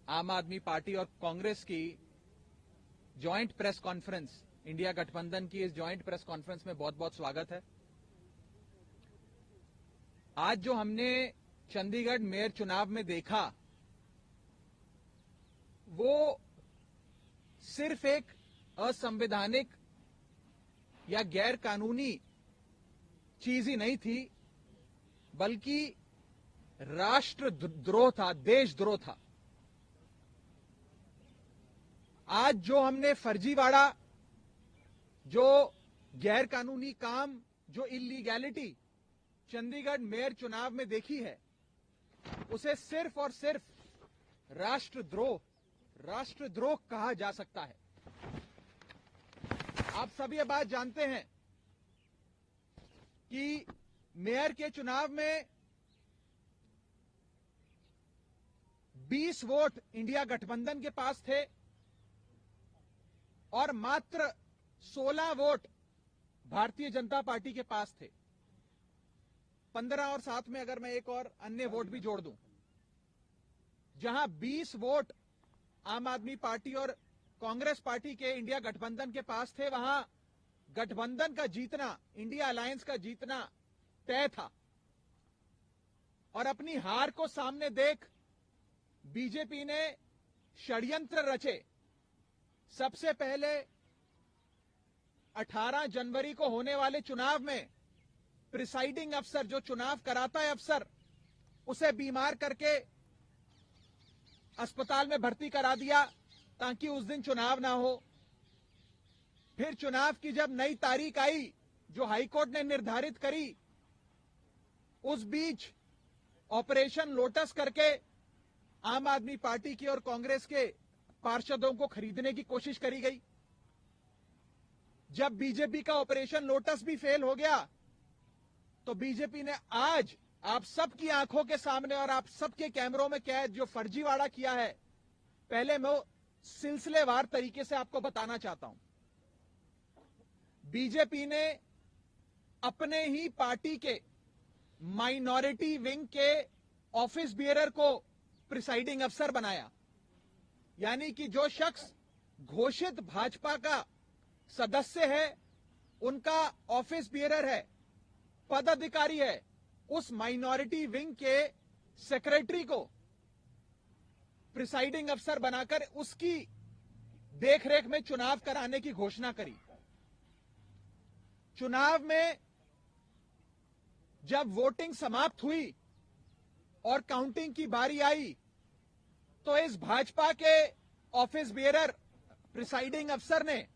आम आदमी पार्टी और कांग्रेस की जॉइंट प्रेस कॉन्फ्रेंस, इंडिया गठबंधन की इस जॉइंट प्रेस कॉन्फ्रेंस में बहुत बहुत स्वागत है। आज जो हमने चंडीगढ़ मेयर चुनाव में देखा वो सिर्फ एक असंवैधानिक या गैर कानूनी चीज ही नहीं थी, बल्कि राष्ट्रद्रोह था, देशद्रोह था। आज जो हमने फर्जीवाड़ा, जो गैर कानूनी काम, जो इलीगैलिटी चंडीगढ़ मेयर चुनाव में देखी है, उसे सिर्फ और सिर्फ राष्ट्रद्रोह कहा जा सकता है। आप सभी ये बात जानते हैं कि मेयर के चुनाव में 20 वोट इंडिया गठबंधन के पास थे और मात्र 16 वोट भारतीय जनता पार्टी के पास थे। 15 और साथ में अगर मैं एक और अन्य वोट भी जोड़ दूं, जहां 20 वोट आम आदमी पार्टी और कांग्रेस पार्टी के इंडिया गठबंधन के पास थे, वहां गठबंधन का जीतना, इंडिया अलायंस का जीतना तय था। और अपनी हार को सामने देख बीजेपी ने षड्यंत्र रचे। सबसे पहले 18 जनवरी को होने वाले चुनाव में प्रिसाइडिंग अफसर, जो चुनाव कराता है अफसर, उसे बीमार करके अस्पताल में भर्ती करा दिया ताकि उस दिन चुनाव ना हो। फिर चुनाव की जब नई तारीख आई, जो हाईकोर्ट ने निर्धारित करी, उस बीच ऑपरेशन लोटस करके आम आदमी पार्टी की और कांग्रेस के पार्षदों को खरीदने की कोशिश करी गई। जब बीजेपी का ऑपरेशन लोटस भी फेल हो गया, तो बीजेपी ने आज आप सबकी आंखों के सामने और आप सबके कैमरों में कैद जो फर्जीवाड़ा किया है, पहले मैं सिलसिलेवार तरीके से आपको बताना चाहता हूं। बीजेपी ने अपने ही पार्टी के माइनॉरिटी विंग के ऑफिस बियरर को प्रिसाइडिंग अफसर बनाया। यानी कि जो शख्स घोषित भाजपा का सदस्य है, उनका ऑफिस बियरर है, पदाधिकारी है, उस माइनॉरिटी विंग के सेक्रेटरी को प्रिसाइडिंग अफसर बनाकर उसकी देखरेख में चुनाव कराने की घोषणा करी। चुनाव में जब वोटिंग समाप्त हुई और काउंटिंग की बारी आई, तो इस भाजपा के ऑफिस बियरर प्रिसाइडिंग अफसर ने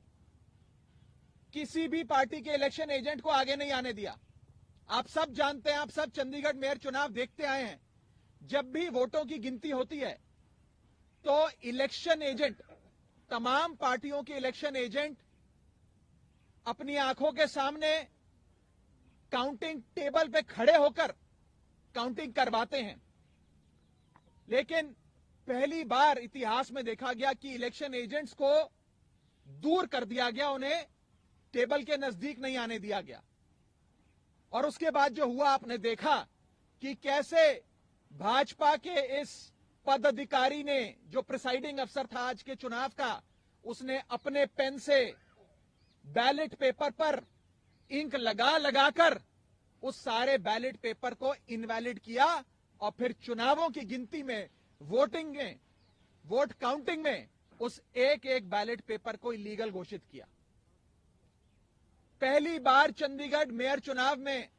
किसी भी पार्टी के इलेक्शन एजेंट को आगे नहीं आने दिया। आप सब जानते हैं, आप सब चंडीगढ़ मेयर चुनाव देखते आए हैं, जब भी वोटों की गिनती होती है तो इलेक्शन एजेंट, तमाम पार्टियों के इलेक्शन एजेंट अपनी आंखों के सामने काउंटिंग टेबल पे खड़े होकर काउंटिंग करवाते हैं। लेकिन पहली बार इतिहास में देखा गया कि इलेक्शन एजेंट्स को दूर कर दिया गया, उन्हें टेबल के नजदीक नहीं आने दिया गया। और उसके बाद जो हुआ, आपने देखा कि कैसे भाजपा के इस पदाधिकारी ने, जो प्रिसाइडिंग अफसर था आज के चुनाव का, उसने अपने पेन से बैलेट पेपर पर इंक लगा लगाकर उस सारे बैलेट पेपर को इनवैलिड किया और फिर चुनावों की गिनती में, वोटिंग में, वोट काउंटिंग में उस एक एक बैलेट पेपर को इलीगल घोषित किया। पहली बार चंडीगढ़ मेयर चुनाव में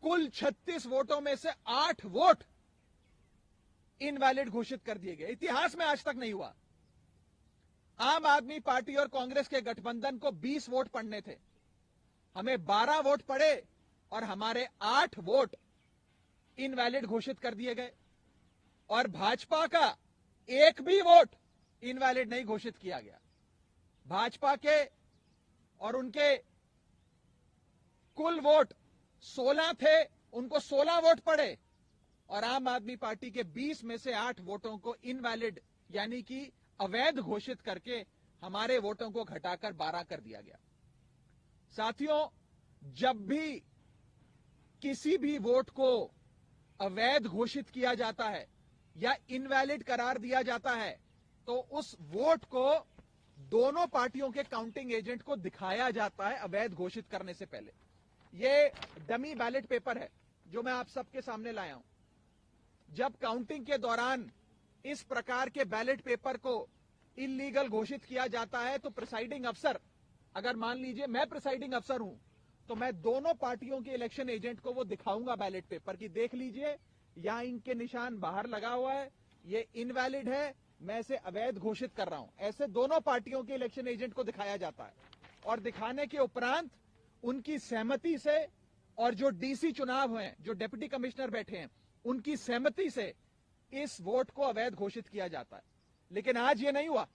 कुल 36 वोटों में से 8 वोट इनवैलिड घोषित कर दिए गए। इतिहास में आज तक नहीं हुआ। आम आदमी पार्टी और कांग्रेस के गठबंधन को 20 वोट पड़ने थे, हमें 12 वोट पड़े और हमारे 8 वोट इनवैलिड घोषित कर दिए गए। और भाजपा का एक भी वोट इनवैलिड नहीं घोषित किया गया। भाजपा के और उनके कुल वोट 16 थे, उनको 16 वोट पड़े और आम आदमी पार्टी के 20 में से 8 वोटों को इनवैलिड यानी कि अवैध घोषित करके हमारे वोटों को घटाकर 12 कर दिया गया। साथियों, जब भी किसी भी वोट को अवैध घोषित किया जाता है या इनवैलिड करार दिया जाता है तो उस वोट को दोनों पार्टियों के काउंटिंग एजेंट को दिखाया जाता है अवैध घोषित करने से पहले। यह डमी बैलेट पेपर है जो मैं आप सबके सामने लाया हूं। जब काउंटिंग के दौरान इस प्रकार के बैलेट पेपर को इलीगल घोषित किया जाता है तो प्रिसाइडिंग अफसर, अगर मान लीजिए मैं प्रिसाइडिंग अफसर हूं, तो मैं दोनों पार्टियों के इलेक्शन एजेंट को वो दिखाऊंगा बैलेट पेपर की, देख लीजिए यहां इनके निशान बाहर लगा हुआ है, ये इनवैलिड है, मैं इसे अवैध घोषित कर रहा हूं। ऐसे दोनों पार्टियों के इलेक्शन एजेंट को दिखाया जाता है और दिखाने के उपरांत उनकी सहमति से और जो डीसी चुनाव हैं, जो डिप्टी कमिश्नर बैठे हैं, उनकी सहमति से इस वोट को अवैध घोषित किया जाता है। लेकिन आज ये नहीं हुआ।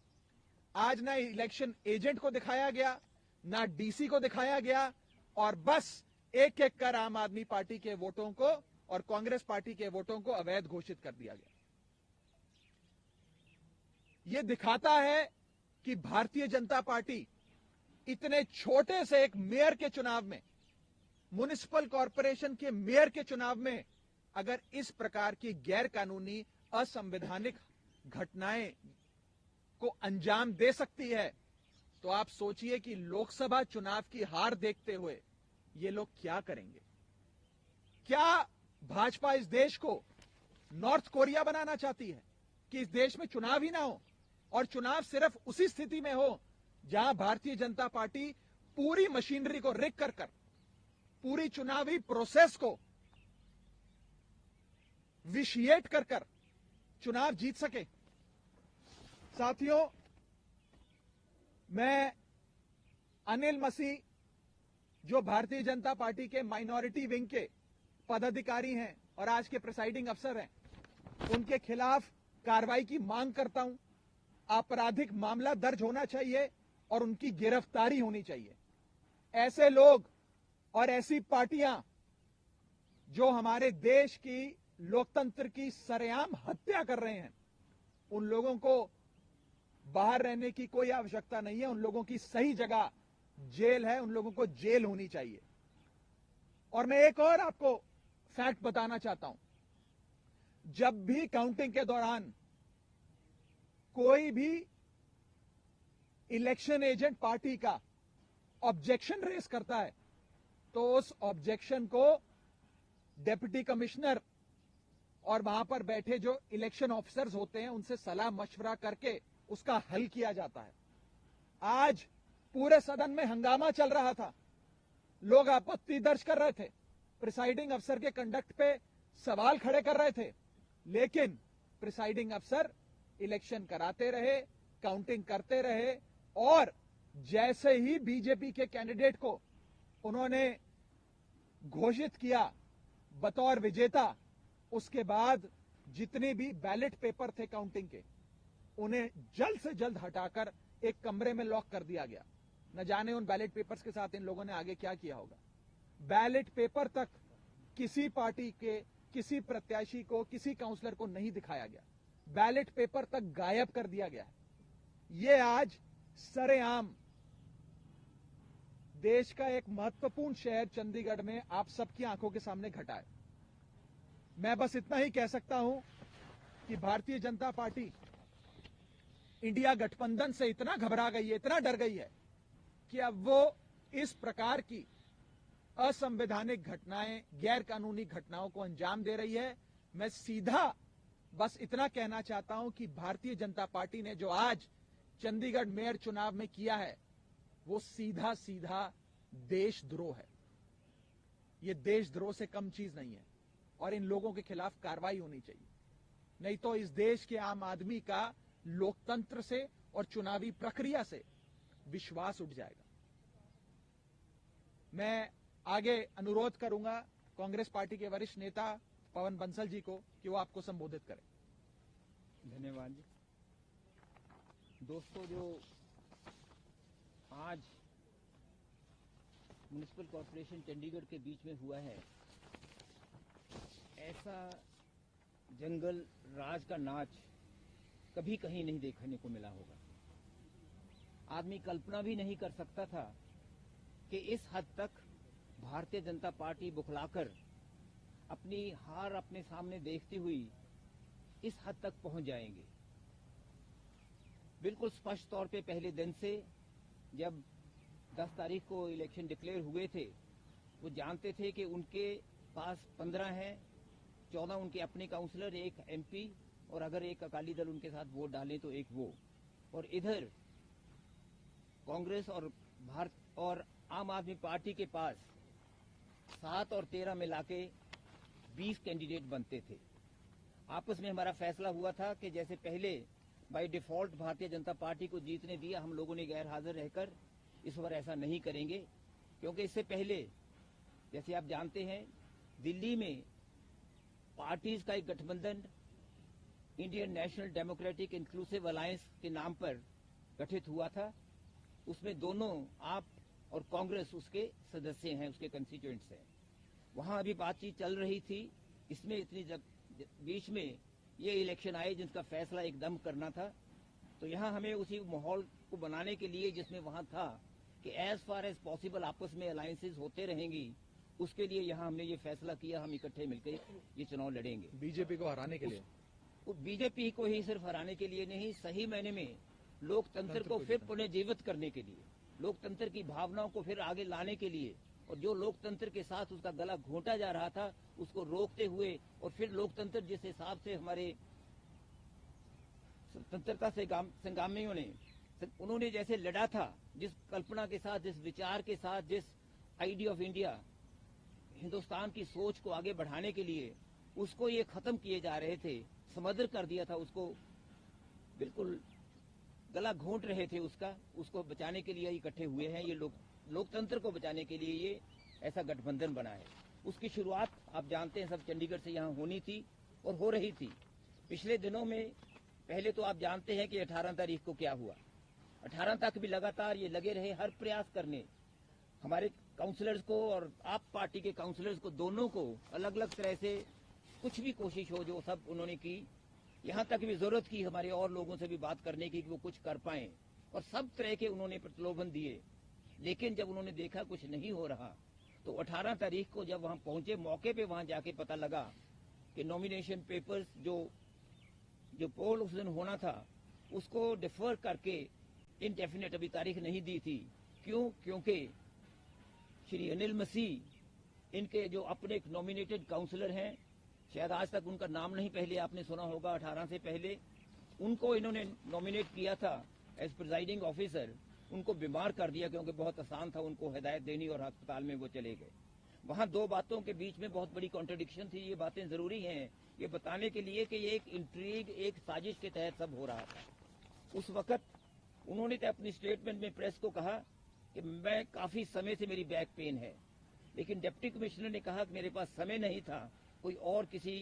आज ना इलेक्शन एजेंट को दिखाया गया, ना डीसी को दिखाया गया, और बस एक एक कर आम आदमी पार्टी के वोटों को और कांग्रेस पार्टी के वोटों को अवैध घोषित कर दिया गया। यह दिखाता है कि भारतीय जनता पार्टी इतने छोटे से एक मेयर के चुनाव में, म्युनिसिपल कॉरपोरेशन के मेयर के चुनाव में, अगर इस प्रकार की गैर कानूनी असंवैधानिक घटनाएं को अंजाम दे सकती है, तो आप सोचिए कि लोकसभा चुनाव की हार देखते हुए ये लोग क्या करेंगे। क्या भाजपा इस देश को नॉर्थ कोरिया बनाना चाहती है कि इस देश में चुनाव ही ना हो, और चुनाव सिर्फ उसी स्थिति में हो जहां भारतीय जनता पार्टी पूरी मशीनरी को रिग कर पूरी चुनावी प्रोसेस को विशिएट कर चुनाव जीत सके। साथियों, मैं अनिल मसीह, जो भारतीय जनता पार्टी के माइनॉरिटी विंग के पदाधिकारी हैं और आज के प्रिसाइडिंग अफसर हैं, उनके खिलाफ कार्रवाई की मांग करता हूं। आपराधिक मामला दर्ज होना चाहिए और उनकी गिरफ्तारी होनी चाहिए। ऐसे लोग और ऐसी पार्टियां जो हमारे देश की लोकतंत्र की सरेआम हत्या कर रहे हैं, उन लोगों को बाहर रहने की कोई आवश्यकता नहीं है। उन लोगों की सही जगह जेल है, उन लोगों को जेल होनी चाहिए। और मैं एक और आपको फैक्ट बताना चाहता हूं। जब भी काउंटिंग के दौरान कोई भी इलेक्शन एजेंट पार्टी का ऑब्जेक्शन रेस करता है, तो उस ऑब्जेक्शन को डिप्टी कमिश्नर और वहां पर बैठे जो इलेक्शन ऑफिसर्स होते हैं उनसे सलाह मशवरा करके उसका हल किया जाता है। आज पूरे सदन में हंगामा चल रहा था, लोग आपत्ति दर्ज कर रहे थे, प्रिसाइडिंग अफसर के कंडक्ट पे सवाल खड़े कर रहे थे, लेकिन प्रिसाइडिंग अफसर इलेक्शन कराते रहे, काउंटिंग करते रहे, और जैसे ही बीजेपी के कैंडिडेट को उन्होंने घोषित किया बतौर विजेता, उसके बाद जितने भी बैलेट पेपर थे काउंटिंग के, उन्हें जल्द से जल्द हटाकर एक कमरे में लॉक कर दिया गया। न जाने उन बैलेट पेपर्स के साथ इन लोगों ने आगे क्या किया होगा। बैलेट पेपर तक किसी पार्टी के किसी प्रत्याशी को, किसी काउंसलर को नहीं दिखाया गया। बैलेट पेपर तक गायब कर दिया गया है। यह आज सरेआम देश का एक महत्वपूर्ण शहर चंडीगढ़ में आप सबकी आंखों के सामने घटा है। मैं बस इतना ही कह सकता हूं कि भारतीय जनता पार्टी इंडिया गठबंधन से इतना घबरा गई है, इतना डर गई है कि अब वो इस प्रकार की असंवैधानिक घटनाएं, गैर कानूनी घटनाओं को अंजाम दे रही है। मैं सीधा बस इतना कहना चाहता हूं कि भारतीय जनता पार्टी ने जो आज चंडीगढ़ मेयर चुनाव में किया है, वो सीधा सीधा देशद्रोह है। ये देशद्रोह से कम चीज नहीं है, और इन लोगों के खिलाफ कार्रवाई होनी चाहिए। नहीं तो इस देश के आम आदमी का लोकतंत्र से और चुनावी प्रक्रिया से विश्वास उठ जाएगा। मैं आगे अनुरोध करूंगा कांग्रेस पार्टी के वरिष्ठ नेता पवन बंसल जी को कि वो आपको संबोधित करें। धन्यवाद जी। दोस्तों, जो आज म्युनिसिपल कॉरपोरेशन चंडीगढ़ के बीच में हुआ है, ऐसा जंगल राज का नाच कभी कहीं नहीं देखने को मिला होगा। आदमी कल्पना भी नहीं कर सकता था कि इस हद तक भारतीय जनता पार्टी बुखलाकर अपनी हार अपने सामने देखती हुई इस हद तक पहुंच जाएंगे। बिल्कुल स्पष्ट तौर पे पहले दिन से जब 10 तारीख को इलेक्शन डिक्लेयर हुए थे, वो जानते थे कि उनके पास 15 हैं, 14 उनके अपने काउंसलर, एक एमपी, और अगर एक अकाली दल उनके साथ वोट डालें तो एक वो, और इधर कांग्रेस और भारत और आम आदमी पार्टी के पास 7 और 13 मिला के 20 कैंडिडेट बनते थे। आपस में हमारा फैसला हुआ था कि जैसे पहले by default Bharatiya Janata party को जीतने दिया, हम लोगों ने गैर हाजिर रहकर इस बार ऐसा नहीं करेंगे, क्योंकि इससे पहले जैसे आप जानते हैं दिल्ली में पार्टीज का एक गठबंधन Indian national democratic inclusive alliance के नाम पर गठित हुआ था। उसमें दोनों आप और कांग्रेस उसके सदस्य हैं, उसके कंस्टिट्यूएंट्स हैं। वहां अभी बातचीत चल रही थी, इसमें इतनी बीच में ये इलेक्शन आए जिसका फैसला एकदम करना था, तो यहाँ हमें उसी माहौल को बनाने के लिए जिसमें वहां था कि एज फार एज पॉसिबल आपस में अलायंसेज होते रहेंगी, उसके लिए यहाँ हमने ये फैसला किया हम इकट्ठे मिलकर ये चुनाव लड़ेंगे। बीजेपी को हराने के लिए, बीजेपी को ही सिर्फ हराने के लिए नहीं, सही मायने में लोकतंत्र को फिर पुनर्जीवित करने के लिए, लोकतंत्र की भावनाओं को फिर आगे लाने के लिए, और जो लोकतंत्र के साथ उसका गला घोंटा जा रहा था उसको रोकते हुए, और फिर लोकतंत्र जिस हिसाब से हमारे स्वतंत्रता से संग्रामियों ने उन्होंने जैसे लड़ा था, जिस कल्पना के साथ, जिस विचार के साथ, जिस आइडिया ऑफ इंडिया, हिंदुस्तान की सोच को आगे बढ़ाने के लिए उसको ये खत्म किए जा रहे थे, समर्द कर दिया था, उसको बिल्कुल गला घोंट रहे थे उसको बचाने के लिए इकट्ठे हुए हैं। ये लोकतंत्र को बचाने के लिए ये ऐसा गठबंधन बना है। उसकी शुरुआत आप जानते हैं सब चंडीगढ़ से यहाँ होनी थी और हो रही थी। पिछले दिनों में पहले तो आप जानते हैं कि 18 तारीख को क्या हुआ। 18 तक भी लगातार ये लगे रहे हर प्रयास करने, हमारे काउंसलर्स को और आप पार्टी के काउंसलर्स को, दोनों को अलग अलग तरह से कुछ भी कोशिश हो जो सब उन्होंने की। यहाँ तक भी जरूरत की हमारे और लोगों से भी बात करने की कि वो कुछ कर पाए, और सब तरह के उन्होंने प्रलोभन दिए। लेकिन जब उन्होंने देखा कुछ नहीं हो रहा, तो 18 तारीख को जब वहां पहुंचे, मौके पे वहां जाके पता लगा कि नॉमिनेशन पेपर्स जो पोल उस दिन होना था उसको डिफर करके इनडेफिनेट अभी तारीख नहीं दी थी। क्यों? क्योंकि श्री अनिल मसीह इनके जो अपने नॉमिनेटेड काउंसलर हैं, शायद आज तक उनका नाम नहीं पहले आपने सुना होगा, 18 से पहले उनको इन्होंने नॉमिनेट किया था एज प्रिजाइडिंग ऑफिसर, उनको बीमार कर दिया क्योंकि बहुत आसान था उनको हिदायत देनी, और अस्पताल में वो चले गए। वहां दो बातों के बीच में बहुत बड़ी कॉन्ट्रडिक्शन थी। ये बातें जरूरी हैं ये बताने के लिए कि ये एक इंट्रीग, एक साजिश के तहत सब हो रहा था। उस वक्त उन्होंने तो अपनी स्टेटमेंट में प्रेस को कहा कि मैं काफी समय से मेरी बैक पेन है, लेकिन डिप्टी कमिश्नर ने कहा कि मेरे पास समय नहीं था कोई और किसी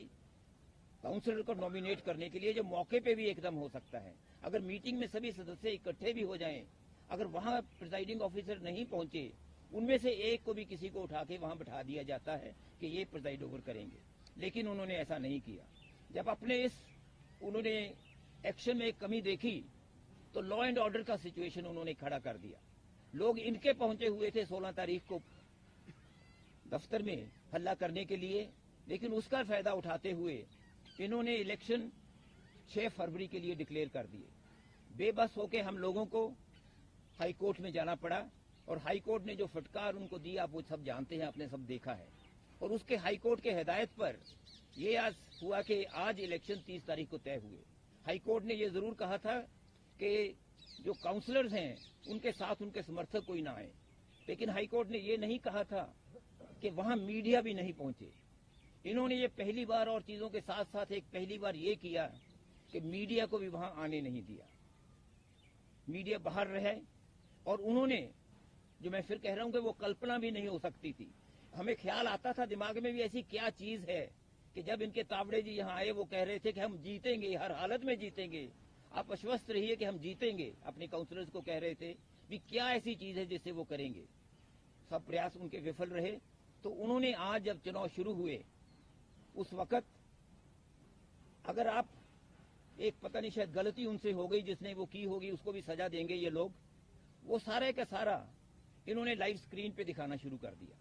काउंसलर को नॉमिनेट करने के लिए, जो मौके पे भी एकदम हो सकता है। अगर मीटिंग में सभी सदस्य इकट्ठे भी हो जाएं, अगर वहां प्रिजाइडिंग ऑफिसर नहीं पहुंचे, उनमें से एक को भी किसी को उठा के वहां बैठा दिया जाता है कि ये प्रिजाइड ओवर करेंगे, लेकिन उन्होंने ऐसा नहीं किया। जब अपने उन्होंने एक्शन में एक कमी देखी तो लॉ एंड ऑर्डर का सिचुएशन उन्होंने खड़ा कर दिया। लोग इनके पहुंचे हुए थे 16 तारीख को दफ्तर में हल्ला करने के लिए, लेकिन उसका फायदा उठाते हुए इन्होंने इलेक्शन 6 फरवरी के लिए डिक्लेयर कर दिए। बेबस होके हम लोगों को हाई कोर्ट में जाना पड़ा, और हाई कोर्ट ने जो फटकार उनको दी आप वो सब जानते हैं, आपने सब देखा है। और उसके हाई कोर्ट के हिदायत पर ये आज हुआ कि आज इलेक्शन 30 तारीख को तय हुए। हाई कोर्ट ने ये जरूर कहा था कि जो काउंसलर्स हैं उनके साथ उनके समर्थक कोई ना आए, लेकिन हाई कोर्ट ने ये नहीं कहा था कि वहां मीडिया भी नहीं पहुंचे। इन्होंने ये पहली बार, और चीजों के साथ साथ एक पहली बार ये किया कि मीडिया को भी वहां आने नहीं दिया, मीडिया बाहर रहे। और उन्होंने, जो मैं फिर कह रहा हूं कि वो कल्पना भी नहीं हो सकती थी। हमें ख्याल आता था दिमाग में भी ऐसी क्या चीज है कि जब इनके तावड़े जी यहाँ आए वो कह रहे थे कि हम जीतेंगे, हर हालत में जीतेंगे, आप आश्वस्त रहिए कि हम जीतेंगे। अपने काउंसलर्स को कह रहे थे भी क्या ऐसी चीज है जिससे वो करेंगे। सब प्रयास उनके विफल रहे। तो उन्होंने आज जब चुनाव शुरू हुए उस वक्त, अगर आप एक पता नहीं शायद गलती उनसे हो गई, जिसने वो की होगी उसको भी सजा देंगे ये लोग, वो सारे का सारा इन्होंने लाइव स्क्रीन पे दिखाना शुरू कर दिया।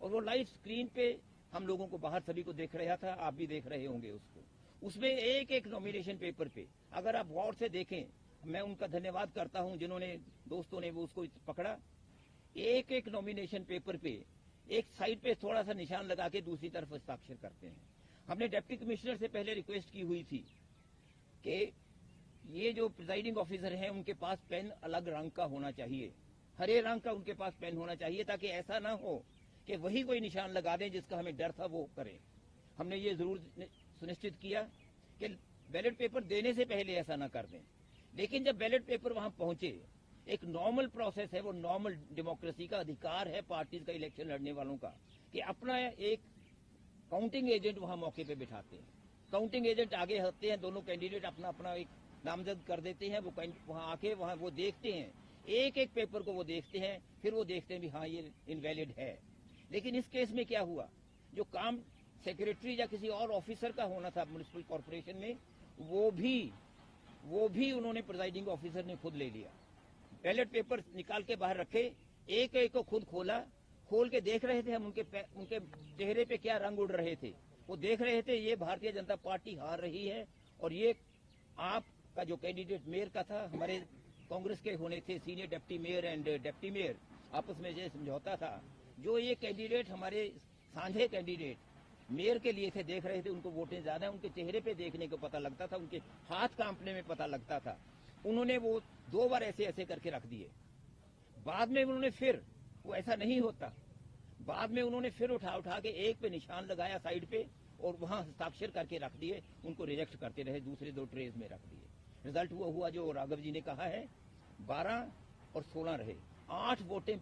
और वो लाइव स्क्रीन पे हम लोगों को बाहर सभी को देख रहा था, आप भी देख रहे होंगे उसको। उसमें एक एक नॉमिनेशन पेपर पे अगर आप गौर से देखें, मैं उनका धन्यवाद करता हूं जिन्होंने दोस्तों ने वो उसको पकड़ा। एक एक नॉमिनेशन पेपर पे एक साइड पे थोड़ा सा निशान लगा के दूसरी तरफ हस्ताक्षर करते हैं। हमने डिप्टी कमिश्नर से पहले रिक्वेस्ट की हुई थी कि ये जो प्रिजाइडिंग ऑफिसर हैं उनके पास पेन अलग रंग का होना चाहिए, हरे रंग का उनके पास पेन होना चाहिए, ताकि ऐसा ना हो कि वही कोई निशान लगा दें जिसका हमें डर था वो करें। हमने ये जरूर सुनिश्चित किया कि बैलेट पेपर देने से पहले ऐसा ना कर दें। लेकिन जब बैलेट पेपर वहां पहुंचे, एक नॉर्मल प्रोसेस है, वो नॉर्मल डेमोक्रेसी का अधिकार है पार्टीज का, इलेक्शन लड़ने वालों का, कि अपना एक काउंटिंग एजेंट वहां मौके पे बिठाते हैं। काउंटिंग एजेंट आगे होते हैं, दोनों कैंडिडेट अपना अपना एक नामजद कर देते हैं, वो वहां आके वहां वो देखते हैं, एक एक पेपर को वो देखते हैं, फिर वो देखते हैं भी हाँ ये इनवैलिड है। लेकिन इस केस में क्या हुआ, जो काम सेक्रेटरी या किसी और ऑफिसर का होना था म्युनिसिपल कॉर्पोरेशन में, वो भी उन्होंने प्रिजाइडिंग ऑफिसर ने खुद ले लिया। बैलेट पेपर निकाल के बाहर रखे, एक एक को खुद खोला, खोल के देख रहे थे हम उनके चेहरे पे क्या रंग उड़ रहे थे। वो देख रहे थे ये भारतीय जनता पार्टी हार रही है, और ये आपका जो कैंडिडेट मेयर का था, हमारे कांग्रेस के होने थे, senior deputy mayor and deputy mayor, आपस में ये समझौता था। जो ये कैंडिडेट हमारे साझे कैंडिडेट मेयर के लिए थे, देख रहे थे उनको वोटें ज्यादा है, उनके चेहरे पे देखने को पता लगता था, उनके हाथ कांपने में पता लगता था। उन्होंने वो 2 बार ऐसे ऐसे करके रख दिए। बाद में उन्होंने फिर, वो ऐसा नहीं होता, बाद में उन्होंने फिर उठा के एक पे निशान लगाया साइड पे और वहां हस्ताक्षर करके रख दिए, उनको रिजेक्ट करते रहे, दूसरे 2 ट्रेज में रख दिए। रिजल्ट वो हुआ जो राघव जी ने कहा है, 12 और 16 रहे, 8 वोटें